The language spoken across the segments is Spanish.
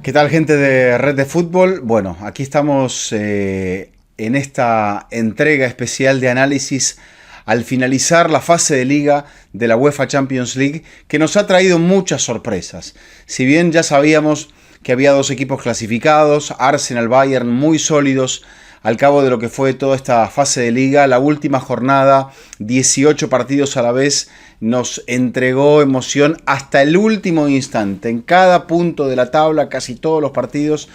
¿Qué tal, gente de Red de Fútbol? Bueno, aquí estamos en esta entrega especial de análisis al finalizar la fase de liga de la UEFA Champions League, que nos ha traído muchas sorpresas. Si bien ya sabíamos que había dos equipos clasificados, Arsenal, Bayern, muy sólidos al cabo de lo que fue toda esta fase de liga, la última jornada, 18 partidos a la vez, nos entregó emoción hasta el último instante. En cada punto de la tabla, casi todos los partidos,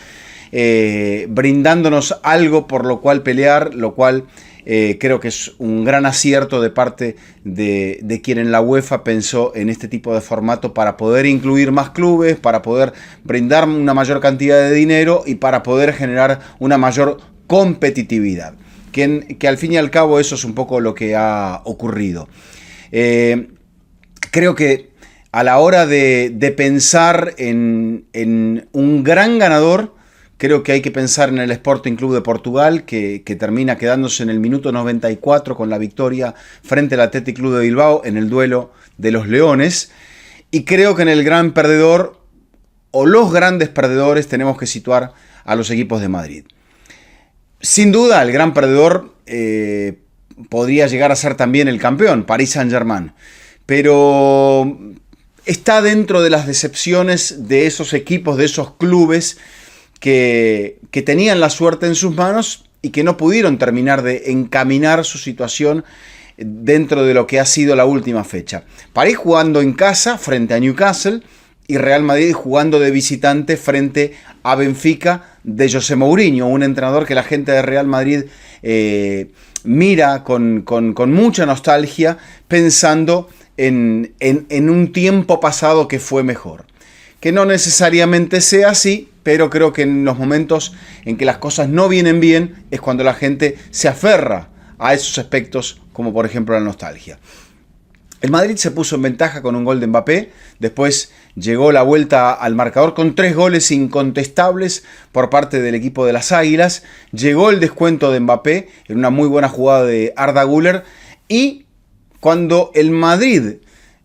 brindándonos algo por lo cual pelear, lo cual creo que es un gran acierto de parte de quien en la UEFA pensó en este tipo de formato para poder incluir más clubes, para poder brindar una mayor cantidad de dinero y para poder generar una mayor competitividad. Que al fin y al cabo eso es un poco lo que ha ocurrido. Creo que a la hora de pensar en un gran ganador, creo que hay que pensar en el Sporting Club de Portugal, que termina quedándose en el minuto 94 con la victoria frente al Athletic Club de Bilbao en el duelo de los Leones. Y creo que en el gran perdedor, o los grandes perdedores, tenemos que situar a los equipos de Madrid. Sin duda, el gran perdedor podría llegar a ser también el campeón, Paris Saint-Germain. Pero está dentro de las decepciones de esos equipos, de esos clubes que tenían la suerte en sus manos y que no pudieron terminar de encaminar su situación dentro de lo que ha sido la última fecha. París jugando en casa frente a Newcastle y Real Madrid jugando de visitante frente a Benfica de José Mourinho, un entrenador que la gente de Real Madrid mira con mucha nostalgia, pensando en un tiempo pasado que fue mejor. Que no necesariamente sea así, pero creo que en los momentos en que las cosas no vienen bien es cuando la gente se aferra a esos aspectos, como por ejemplo la nostalgia. El Madrid se puso en ventaja con un gol de Mbappé, después llegó la vuelta al marcador con 3 goles incontestables por parte del equipo de las Águilas, llegó el descuento de Mbappé en una muy buena jugada de Arda Güler, y cuando el Madrid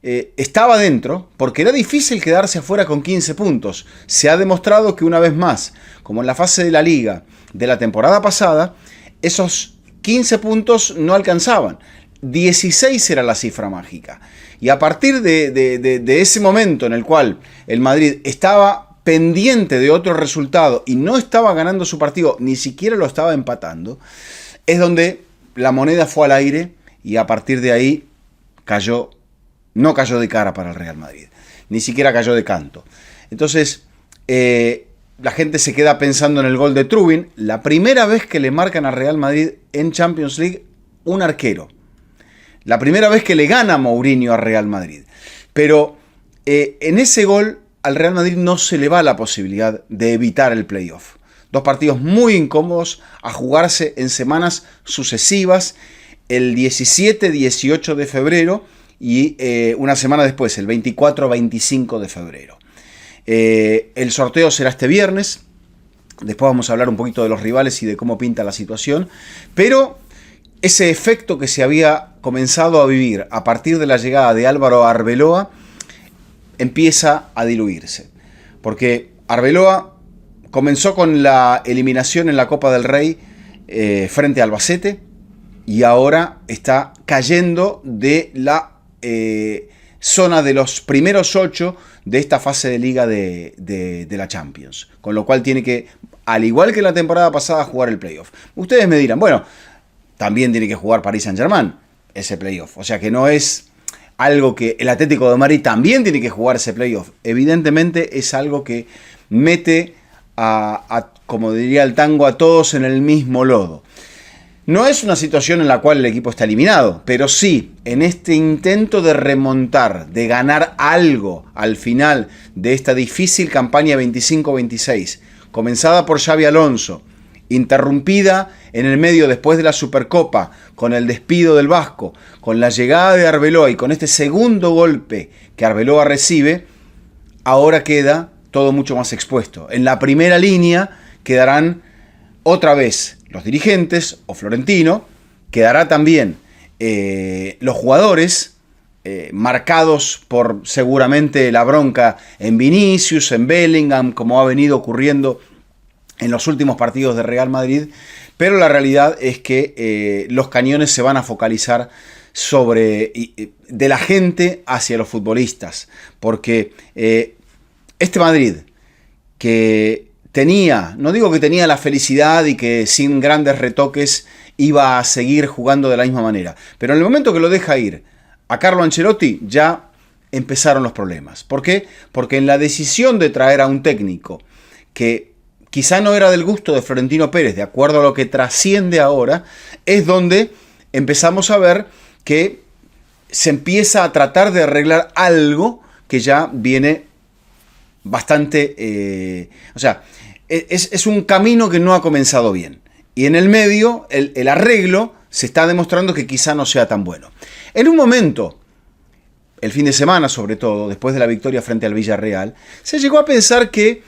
estaba dentro, porque era difícil quedarse afuera con 15 puntos, se ha demostrado que una vez más, como en la fase de la Liga de la temporada pasada, esos 15 puntos no alcanzaban. 16 era la cifra mágica. Y a partir de ese momento en el cual el Madrid estaba pendiente de otro resultado y no estaba ganando su partido, ni siquiera lo estaba empatando, es donde la moneda fue al aire y a partir de ahí no cayó de cara para el Real Madrid, ni siquiera cayó de canto. Entonces, la gente se queda pensando en el gol de Trubin, la primera vez que le marcan al Real Madrid en Champions League un arquero. La primera vez que le gana Mourinho a Real Madrid. Pero en ese gol al Real Madrid no se le va la posibilidad de evitar el playoff. Dos partidos muy incómodos a jugarse en semanas sucesivas, el 17-18 de febrero y una semana después, el 24-25 de febrero. El sorteo será este viernes. Después vamos a hablar un poquito de los rivales y de cómo pinta la situación. Pero ese efecto que se había comenzado a vivir a partir de la llegada de Álvaro Arbeloa empieza a diluirse. Porque Arbeloa comenzó con la eliminación en la Copa del Rey frente a Albacete y ahora está cayendo de la zona de los primeros 8 de esta fase de liga de la Champions. Con lo cual tiene que, al igual que la temporada pasada, jugar el playoff. Ustedes me dirán, bueno, también tiene que jugar Paris Saint-Germain ese playoff. O sea que no es algo que el Atlético de Madrid también tiene que jugar ese playoff. Evidentemente es algo que mete como diría el tango, a todos en el mismo lodo. No es una situación en la cual el equipo está eliminado, pero sí en este intento de remontar, de ganar algo al final de esta difícil campaña 25-26, comenzada por Xabi Alonso, interrumpida en el medio después de la Supercopa, con el despido del Vasco, con la llegada de Arbeloa y con este segundo golpe que Arbeloa recibe, ahora queda todo mucho más expuesto. En la primera línea quedarán otra vez los dirigentes o Florentino, quedará también los jugadores marcados por seguramente la bronca en Vinicius, en Bellingham, como ha venido ocurriendo en los últimos partidos de Real Madrid, pero la realidad es que los cañones se van a focalizar de la gente hacia los futbolistas, porque este Madrid, que tenía, no digo que tenía la felicidad y que sin grandes retoques iba a seguir jugando de la misma manera, pero en el momento que lo deja ir a Carlo Ancelotti ya empezaron los problemas. ¿Por qué? Porque en la decisión de traer a un técnico que quizá no era del gusto de Florentino Pérez, de acuerdo a lo que trasciende ahora, es donde empezamos a ver que se empieza a tratar de arreglar algo que ya viene bastante... es un camino que no ha comenzado bien. Y en el medio, el arreglo se está demostrando que quizá no sea tan bueno. En un momento, el fin de semana sobre todo, después de la victoria frente al Villarreal, se llegó a pensar que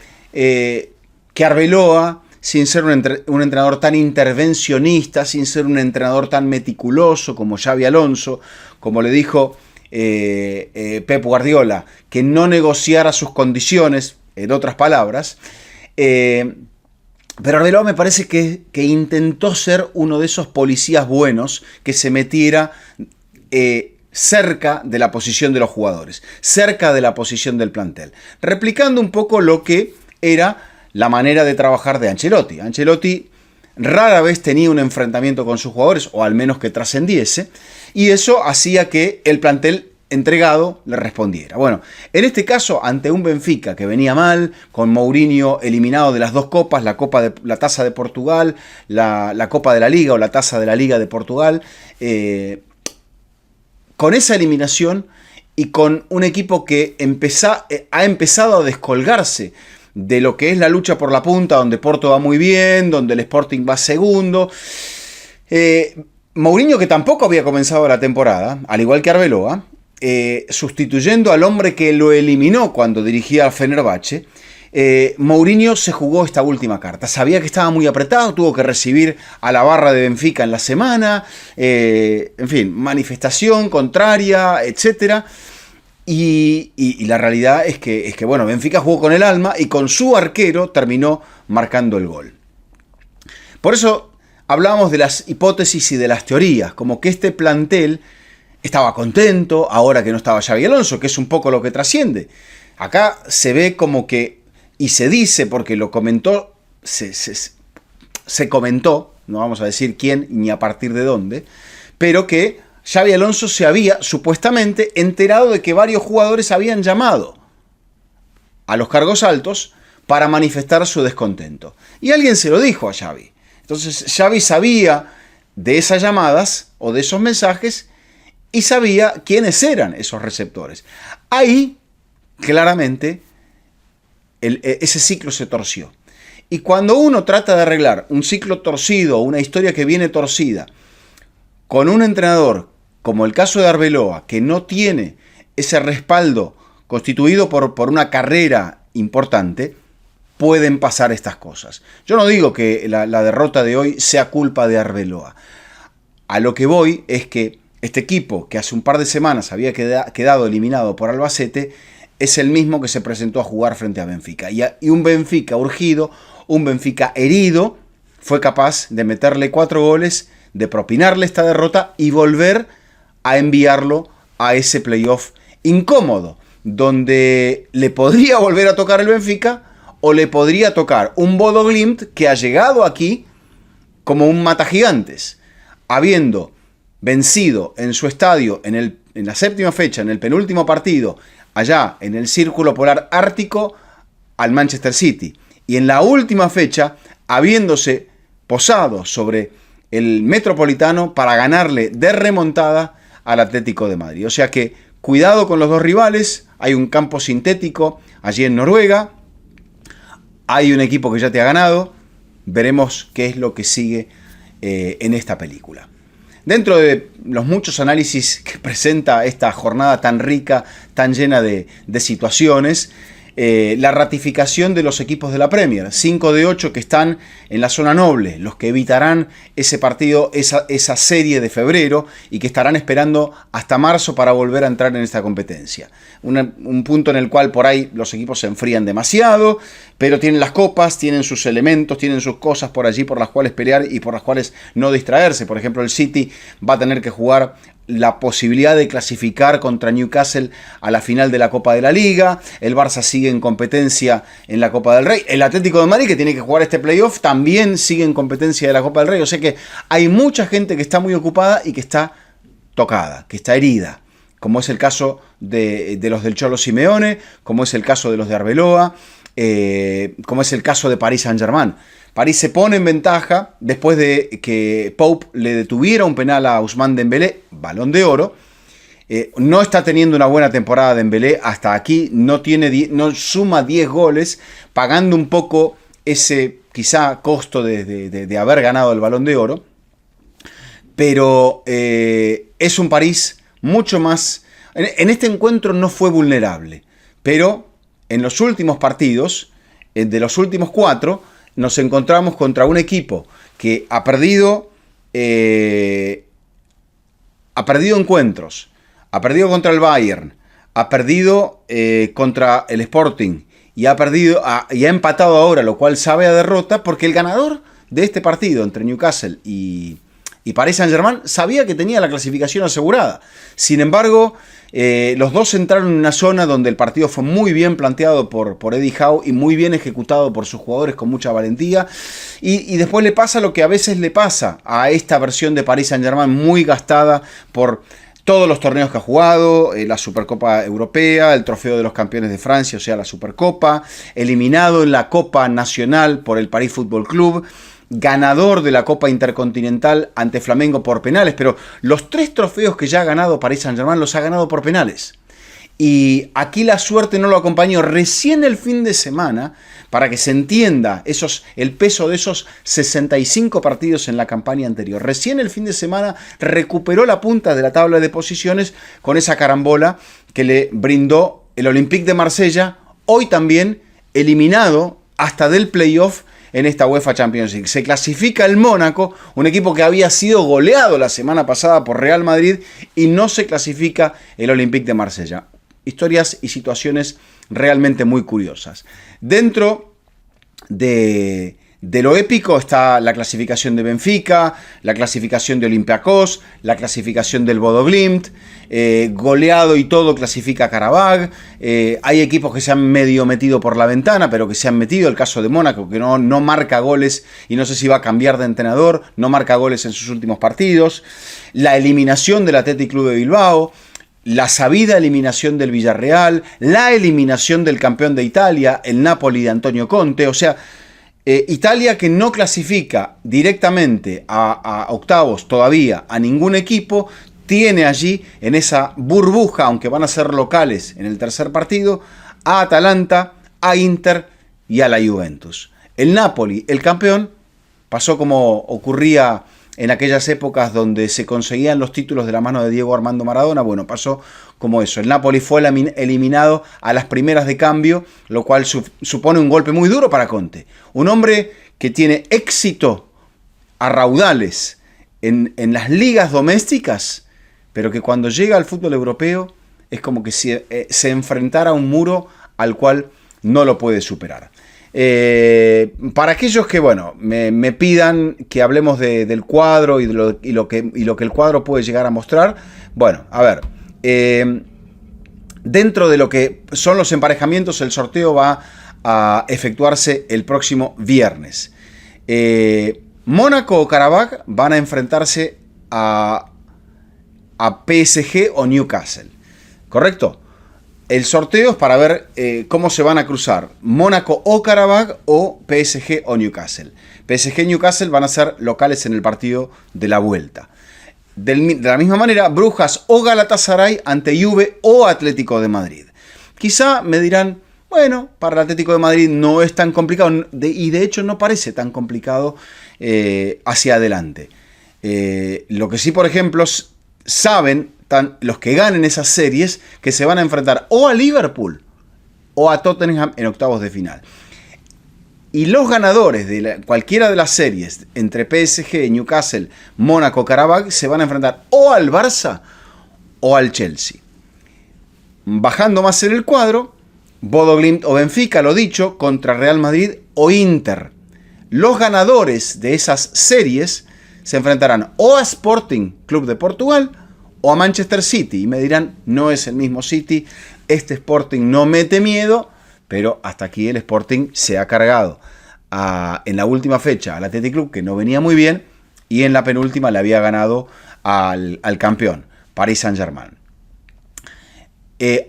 Arbeloa, sin ser un entrenador tan intervencionista, sin ser un entrenador tan meticuloso como Xabi Alonso, como le dijo Pep Guardiola, que no negociara sus condiciones, en otras palabras, pero Arbeloa me parece que intentó ser uno de esos policías buenos que se metiera cerca de la posición de los jugadores, cerca de la posición del plantel, replicando un poco lo que era la manera de trabajar de Ancelotti. Ancelotti rara vez tenía un enfrentamiento con sus jugadores, o al menos que trascendiese, y eso hacía que el plantel entregado le respondiera. Bueno, en este caso, ante un Benfica que venía mal, con Mourinho eliminado de las dos copas, la Taza de Portugal, la Copa de la Liga o la Taza de la Liga de Portugal, con esa eliminación y con un equipo que ha empezado a descolgarse de lo que es la lucha por la punta, donde Porto va muy bien, donde el Sporting va segundo. Mourinho, que tampoco había comenzado la temporada, al igual que Arbeloa, sustituyendo al hombre que lo eliminó cuando dirigía al Fenerbahce, Mourinho se jugó esta última carta. Sabía que estaba muy apretado, tuvo que recibir a la barra de Benfica en la semana, en fin, manifestación contraria, etcétera. Y la realidad es que, bueno, Benfica jugó con el alma y con su arquero terminó marcando el gol. Por eso hablábamos de las hipótesis y de las teorías, como que este plantel estaba contento ahora que no estaba Xabi Alonso, que es un poco lo que trasciende. Acá se ve como que, y se dice, porque lo comentó, se comentó, no vamos a decir quién ni a partir de dónde, pero que Xabi Alonso se había supuestamente enterado de que varios jugadores habían llamado a los cargos altos para manifestar su descontento. Y alguien se lo dijo a Xabi. Entonces Xabi sabía de esas llamadas o de esos mensajes y sabía quiénes eran esos receptores. Ahí, claramente, ese ciclo se torció. Y cuando uno trata de arreglar un ciclo torcido, una historia que viene torcida, con un entrenador como el caso de Arbeloa, que no tiene ese respaldo constituido por una carrera importante, pueden pasar estas cosas. Yo no digo que la derrota de hoy sea culpa de Arbeloa. A lo que voy es que este equipo, que hace un par de semanas había quedado eliminado por Albacete, es el mismo que se presentó a jugar frente a Benfica. Y un Benfica urgido, un Benfica herido, fue capaz de meterle 4 goles, de propinarle esta derrota y volver a enviarlo a ese playoff incómodo, donde le podría volver a tocar el Benfica o le podría tocar un Bodo Glimt que ha llegado aquí como un matagigantes, habiendo vencido en su estadio en la séptima fecha, en el penúltimo partido, allá en el Círculo Polar Ártico, al Manchester City, y en la última fecha habiéndose posado sobre el Metropolitano para ganarle de remontada al Atlético de Madrid. O sea que cuidado con los dos rivales, hay un campo sintético allí en Noruega, hay un equipo que ya te ha ganado, veremos qué es lo que sigue en esta película. Dentro de los muchos análisis que presenta esta jornada tan rica, tan llena de situaciones, la ratificación de los equipos de la Premier, 5 de 8 que están en la zona noble, los que evitarán ese partido, esa serie de febrero, y que estarán esperando hasta marzo para volver a entrar en esta competencia. Un punto en el cual por ahí los equipos se enfrían demasiado, pero tienen las copas, tienen sus elementos, tienen sus cosas por allí por las cuales pelear y por las cuales no distraerse. Por ejemplo, el City va a tener que jugar la posibilidad de clasificar contra Newcastle a la final de la Copa de la Liga. El Barça sigue en competencia en la Copa del Rey. El Atlético de Madrid, que tiene que jugar este playoff, también sigue en competencia de la Copa del Rey. O sea que hay mucha gente que está muy ocupada y que está tocada, que está herida, como es el caso de los del Cholo Simeone, como es el caso de los de Arbeloa, como es el caso de Paris Saint-Germain. París se pone en ventaja después de que Pope le detuviera un penal a Ousmane Dembélé, Balón de Oro. No está teniendo una buena temporada Dembélé hasta aquí, no suma 10 goles, pagando un poco ese quizá costo de haber ganado el Balón de Oro. Pero es un París mucho más... En este encuentro no fue vulnerable, pero en los últimos partidos, de los últimos 4, nos encontramos contra un equipo que ha perdido encuentros, ha perdido contra el Bayern, ha perdido contra el Sporting y ha empatado ahora, lo cual sabe a derrota, porque el ganador de este partido entre Newcastle y Paris Saint-Germain sabía que tenía la clasificación asegurada. Sin embargo, los dos entraron en una zona donde el partido fue muy bien planteado por Eddie Howe y muy bien ejecutado por sus jugadores con mucha valentía. Y después le pasa lo que a veces le pasa a esta versión de Paris Saint-Germain, muy gastada por todos los torneos que ha jugado, la Supercopa Europea, el Trofeo de los Campeones de Francia, o sea, la Supercopa, eliminado en la Copa Nacional por el Paris Football Club, ganador de la Copa Intercontinental ante Flamengo por penales, pero los 3 trofeos que ya ha ganado Paris Saint-Germain los ha ganado por penales. Y aquí la suerte no lo acompañó. Recién el fin de semana, para que se entienda el peso de esos 65 partidos en la campaña anterior, recién el fin de semana recuperó la punta de la tabla de posiciones con esa carambola que le brindó el Olympique de Marsella, hoy también eliminado hasta del playoff en esta UEFA Champions League. Se clasifica el Mónaco, un equipo que había sido goleado la semana pasada por Real Madrid, y no se clasifica el Olympique de Marsella. Historias y situaciones realmente muy curiosas. Dentro de lo épico está la clasificación de Benfica, la clasificación de Olympiacos, la clasificación del Bodo Glimt, goleado y todo clasifica Karabag. Hay equipos que se han medio metido por la ventana, pero que se han metido. El caso de Mónaco, que no marca goles y no sé si va a cambiar de entrenador, no marca goles en sus últimos partidos. La eliminación del Athletic Club de Bilbao, la sabida eliminación del Villarreal, la eliminación del campeón de Italia, el Napoli de Antonio Conte. O sea, Italia, que no clasifica directamente a octavos todavía a ningún equipo, tiene allí en esa burbuja, aunque van a ser locales en el tercer partido, a Atalanta, a Inter y a la Juventus. El Napoli, el campeón, pasó como ocurría en aquellas épocas donde se conseguían los títulos de la mano de Diego Armando Maradona. Bueno, pasó como eso. El Napoli fue eliminado a las primeras de cambio, lo cual supone un golpe muy duro para Conte. Un hombre que tiene éxito a raudales en las ligas domésticas, pero que cuando llega al fútbol europeo es como que se enfrentara a un muro al cual no lo puede superar. Para aquellos que me pidan que hablemos del cuadro y lo que el cuadro puede llegar a mostrar, a ver, dentro de lo que son los emparejamientos, el sorteo va a efectuarse el próximo viernes. Mónaco o Karabag van a enfrentarse a PSG o Newcastle, ¿correcto? El sorteo es para ver cómo se van a cruzar Mónaco o Karabag o PSG o Newcastle. PSG y Newcastle van a ser locales en el partido de la vuelta. De la misma manera, Brujas o Galatasaray ante Juve o Atlético de Madrid. Quizá me dirán, para el Atlético de Madrid no es tan complicado, y de hecho no parece tan complicado hacia adelante. Lo que sí, por ejemplo, saben los que ganen esas series que se van a enfrentar o a Liverpool o a Tottenham en octavos de final. Y los ganadores de cualquiera de las series entre PSG, Newcastle, Mónaco, Karabakh se van a enfrentar o al Barça o al Chelsea. Bajando más en el cuadro, Bodo Glimt o Benfica, lo dicho, contra Real Madrid o Inter. Los ganadores de esas series se enfrentarán o a Sporting Club de Portugal o a Manchester City. Y me dirán, no es el mismo City, este Sporting no mete miedo, pero hasta aquí el Sporting se ha cargado en la última fecha al Athletic Club, que no venía muy bien, y en la penúltima le había ganado al campeón, Paris Saint-Germain.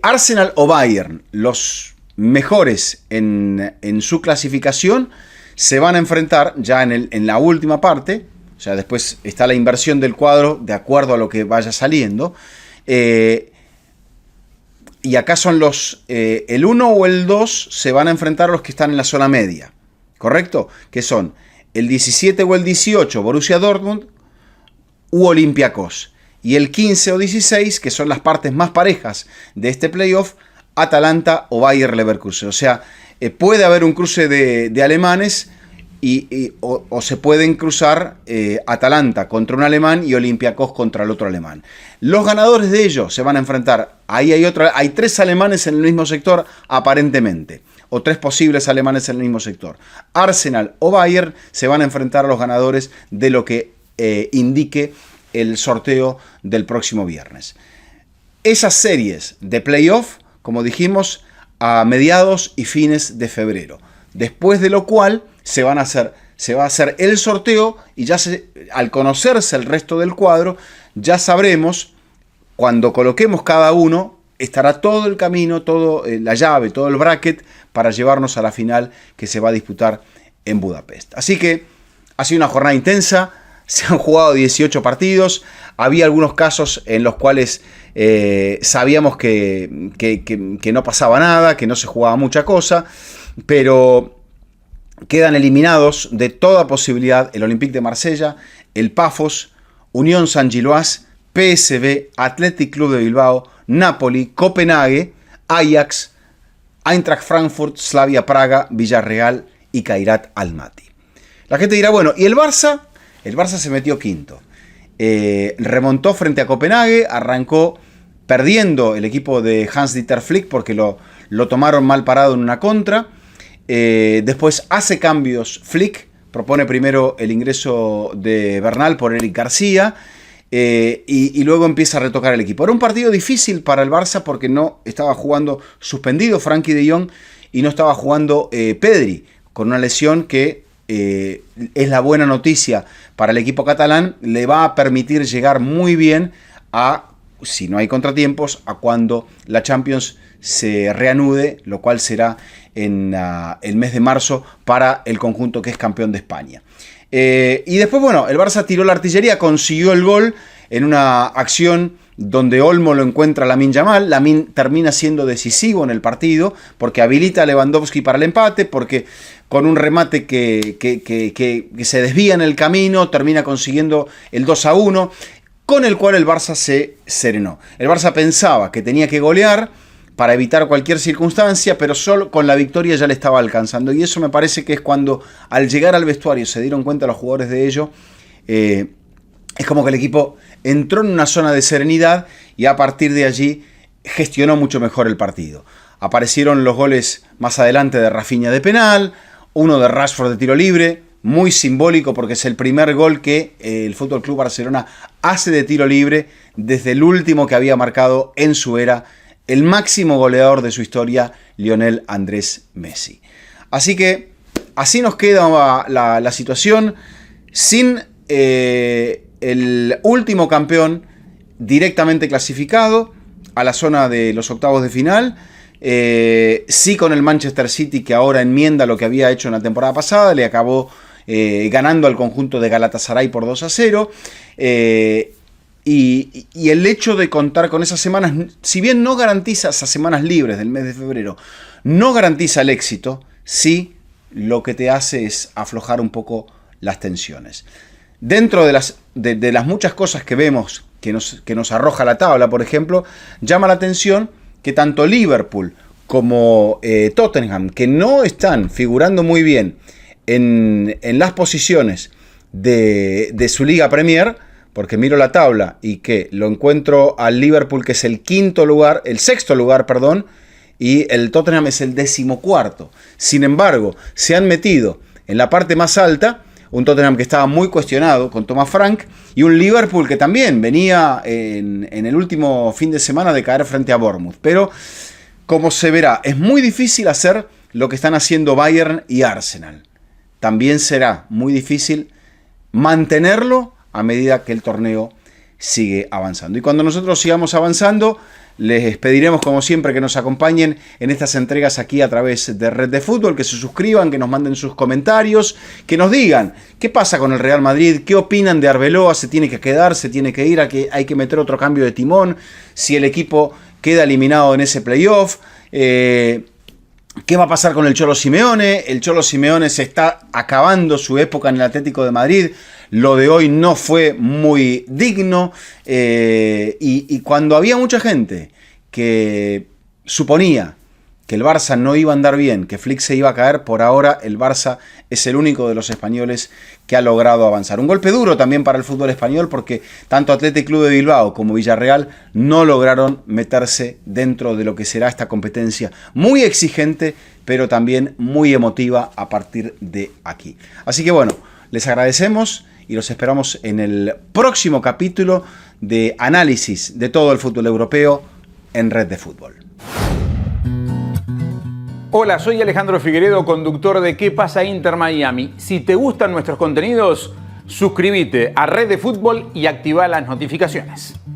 Arsenal o Bayern, los mejores en su clasificación, se van a enfrentar ya en la última parte. O sea, después está la inversión del cuadro de acuerdo a lo que vaya saliendo. Y acá son el 1 o el 2 se van a enfrentar los que están en la zona media, ¿correcto? Que son el 17 o el 18 Borussia Dortmund u Olympiacos. Y el 15 o 16, que son las partes más parejas de este playoff, Atalanta o Bayer Leverkusen. O sea, puede haber un cruce de alemanes o se pueden cruzar Atalanta contra un alemán y Olympiacos contra el otro alemán. Los ganadores de ellos se van a enfrentar. Ahí hay 3 alemanes en el mismo sector, aparentemente. O 3 posibles alemanes en el mismo sector. Arsenal o Bayern se van a enfrentar a los ganadores de lo que indique el sorteo del próximo viernes. Esas series de playoff, como dijimos, a mediados y fines de febrero. Después de lo cual se va a hacer el sorteo y ya al conocerse el resto del cuadro, ya sabremos, cuando coloquemos cada uno, estará todo el camino, toda la llave, todo el bracket para llevarnos a la final que se va a disputar en Budapest. Así que ha sido una jornada intensa. Se han jugado 18 partidos, había algunos casos en los cuales sabíamos que no pasaba nada, que no se jugaba mucha cosa, pero quedan eliminados de toda posibilidad el Olympique de Marsella, el Pafos, Unión Saint-Gilloise, PSV, Athletic Club de Bilbao, Napoli, Copenhague, Ajax, Eintracht Frankfurt, Slavia Praga, Villarreal y Kairat Almaty. La gente dirá, bueno, ¿y el Barça? El Barça se metió quinto. Remontó frente a Copenhague, arrancó perdiendo el equipo de Hans-Dieter Flick porque lo tomaron mal parado en una contra. Después hace cambios Flick, propone primero el ingreso de Bernal por Eric García y luego empieza a retocar el equipo. Era un partido difícil para el Barça porque no estaba jugando suspendido Frenkie de Jong y no estaba jugando Pedri, con una lesión que es la buena noticia para el equipo catalán, le va a permitir llegar muy bien a, si no hay contratiempos, a cuando la Champions se reanude, lo cual será en el mes de marzo para el conjunto que es campeón de España. Y después, bueno, el Barça tiró la artillería, consiguió el gol en una acción donde Olmo lo encuentra a Lamine Yamal. Lamine termina siendo decisivo en el partido porque habilita a Lewandowski para el empate, porque con un remate que se desvía en el camino termina consiguiendo el 2-1, con el cual el Barça se serenó. El Barça pensaba que tenía que golear para evitar cualquier circunstancia, pero solo con la victoria ya le estaba alcanzando. Y eso me parece que es cuando al llegar al vestuario se dieron cuenta los jugadores de ello. Es como que el equipo entró en una zona de serenidad y a partir de allí gestionó mucho mejor el partido. Aparecieron los goles más adelante de Rafinha de penal, uno de Rashford de tiro libre, muy simbólico porque es el primer gol que el FC Barcelona hace de tiro libre desde el último que había marcado en su era el máximo goleador de su historia, Lionel Andrés Messi. Así que así nos queda la situación sin el último campeón directamente clasificado a la zona de los octavos de final. Sí, con el Manchester City, que ahora enmienda lo que había hecho en la temporada pasada, le acabó ganando al conjunto de Galatasaray por 2-0. Y el hecho de contar con esas semanas, si bien no garantiza esas semanas libres del mes de febrero, no garantiza el éxito, sí lo que te hace es aflojar un poco las tensiones. Dentro de las muchas cosas que vemos que nos arroja la tabla, por ejemplo, llama la atención que tanto Liverpool como Tottenham, que no están figurando muy bien en las posiciones de su Liga Premier, porque miro la tabla y que lo encuentro al Liverpool, que es el sexto lugar, perdón, y el Tottenham es el 14º. Sin embargo, se han metido en la parte más alta, un Tottenham que estaba muy cuestionado con Thomas Frank, y un Liverpool que también venía en el último fin de semana de caer frente a Bournemouth. Pero, como se verá, es muy difícil hacer lo que están haciendo Bayern y Arsenal. También será muy difícil mantenerlo a medida que el torneo sigue avanzando. Y cuando nosotros sigamos avanzando, les pediremos como siempre que nos acompañen en estas entregas aquí a través de Red de Fútbol, que se suscriban, que nos manden sus comentarios, que nos digan qué pasa con el Real Madrid, qué opinan de Arbeloa, se tiene que quedar, se tiene que ir, hay que meter otro cambio de timón, si el equipo queda eliminado en ese playoff, ¿qué va a pasar con el Cholo Simeone? El Cholo Simeone se está acabando su época en el Atlético de Madrid. Lo de hoy no fue muy digno. Y cuando había mucha gente que suponía que el Barça no iba a andar bien, que Flick se iba a caer, por ahora el Barça es el único de los españoles que ha logrado avanzar. Un golpe duro también para el fútbol español, porque tanto Athletic Club de Bilbao como Villarreal no lograron meterse dentro de lo que será esta competencia muy exigente, pero también muy emotiva a partir de aquí. Así que bueno, les agradecemos y los esperamos en el próximo capítulo de análisis de todo el fútbol europeo en Red de Fútbol. Hola, soy Alejandro Figueredo, conductor de ¿Qué pasa Inter Miami? Si te gustan nuestros contenidos, suscríbete a Red de Fútbol y activa las notificaciones.